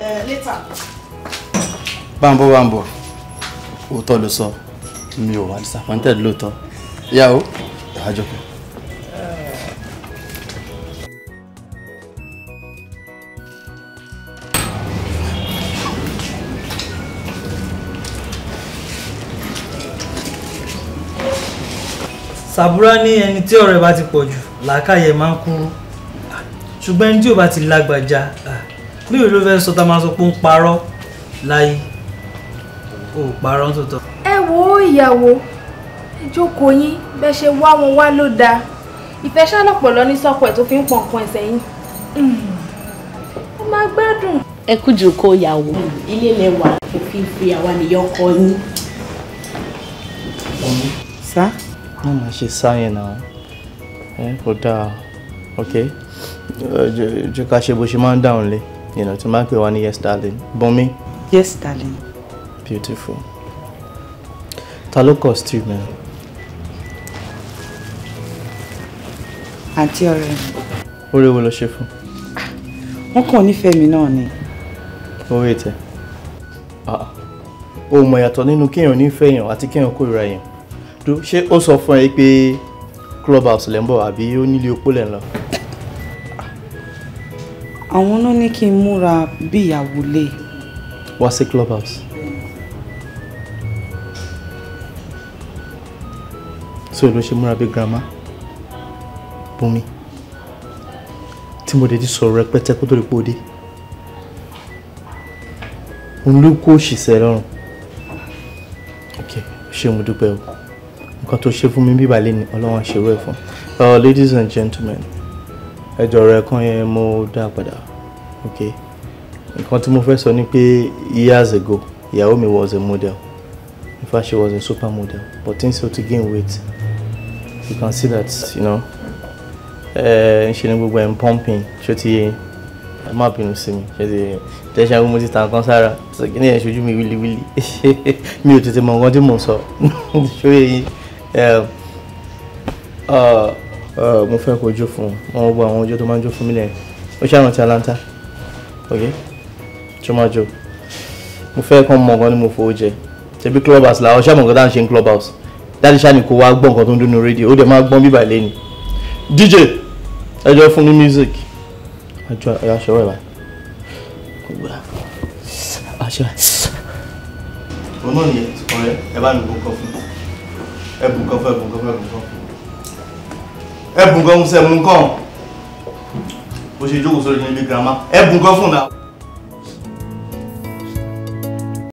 Later. Bambo. Òótọ́ ló sọ. Mi ò wá disappointed lóòótọ́. Ìyàwó, àjọkẹ́. Sàbúrà ní ẹni tí ọ̀rẹ́ bá ti pọ̀ jù làákàyè máa ń kúrú. Ṣùgbọ́n ẹni tí ò bá ti lágbàjá, bí ìlú fẹ́ sọ tá máa sọ pé ń parọ́ láyé. Ó parọ́ tó tọ́. Ẹ wo ìyàwó, ìjókòó yín bẹ́ ṣe wá wọn wá ló dáa. Ìfẹ́ ṣálọ̀pọ̀lọ́ ní sọ́kọ̀ ẹ̀ tó fi ń pọ̀ nǹkan ẹ̀sẹ̀ yín. Ó máa gbádùn. Ẹ kú jókòó ìyàwó. Ilé lẹ́wà òfin fi àwa nìyẹn ọkọ yín. Sá? Wọ́n máa ṣe sáyẹn náà. Kò dáa. Okay? Jẹ́ ká ṣe bó ṣe máa ń dáhùn lé. Tí máa ń pè wá ní yes darling. Bọ́mí. Yes darling. Beautiful. Ta ló costume man? Àǹtí ọ̀rẹ́ mi. Orí wo ló ṣe fún? Wọ́n kàn nífẹ̀ẹ́ mi náà ni. Orí tẹ. O mọ̀ yàtọ̀ nínú kéèyàn nífẹ̀ẹ́ èèyàn àti kéèyàn kórìíra èèyàn. Ṣé ó sọ fún ẹ pé clubhouse lẹ́ ń bọ̀ àbí ó nílé opó lẹ́ ń lọ? Àwọn náà ní kí n múra bí ìyàwó lé. Wá sí clubhouse. So ló ṣe múra bí grandma Bùnmi tí mo dé ti sọ̀rọ̀ rẹpẹtẹ kó tó rí pòdé òun ló kó òṣìṣẹ́ lọ́rùn. Ok, ṣé mo dúpẹ́ o nǹkan tó ṣe fún mi bíbá lé ní Ọlọ́run ṣe rẹ̀ fún. Ladies and gentlemen, ẹjọ́ rẹ̀ kan yẹn mo dá padà. Ok, nǹkan tí mo fẹ́ sọ ni pé years ago ìyàwó mi was a model. In fact, she was a supermodel, but things so to gain weight. You can see that, she no go and pumping. She ti, I'm happy to see me. She say, "I'm going to stand on Sarah." So, can you show me really? Me, you tell me what you want so. Show you. Mo fẹ́ kó jó fún. Mo gbọ́ àwọn ọjọ́ tó máa ń jó fún mi lẹ́yìn. Ó ṣàrán ti Atlanta. Okay? Tó máa jó. Mo fẹ́ kó mọ̀ gan ni mo fowó jẹ. Ṣebí clubhouse la, ó ṣàmọ̀ nǹkan tá à ń ṣe ní clubhouse. Dáàdì ṣáà ní kó wá gbọ́ nǹkan tó ń dún ní rédíò, ó dẹ̀ máa gbọ́n bíbà lẹ́ni. DJ, ẹjọ́ fún ní music. Àjọ aṣọ rẹ̀ báyìí. Kò gbà. Aṣọ. Òun náà nìyẹn, ọ̀rẹ́, ẹ bá mi bùn kan fún. Ẹ bùn kan fún, ẹ bùn kan fún, ẹ bùn kan. Ẹ bùn kan fún sẹ́ mú kàn. Bó ṣe jókòó sórí ní bí girama. Ẹ bùn kan fún náà.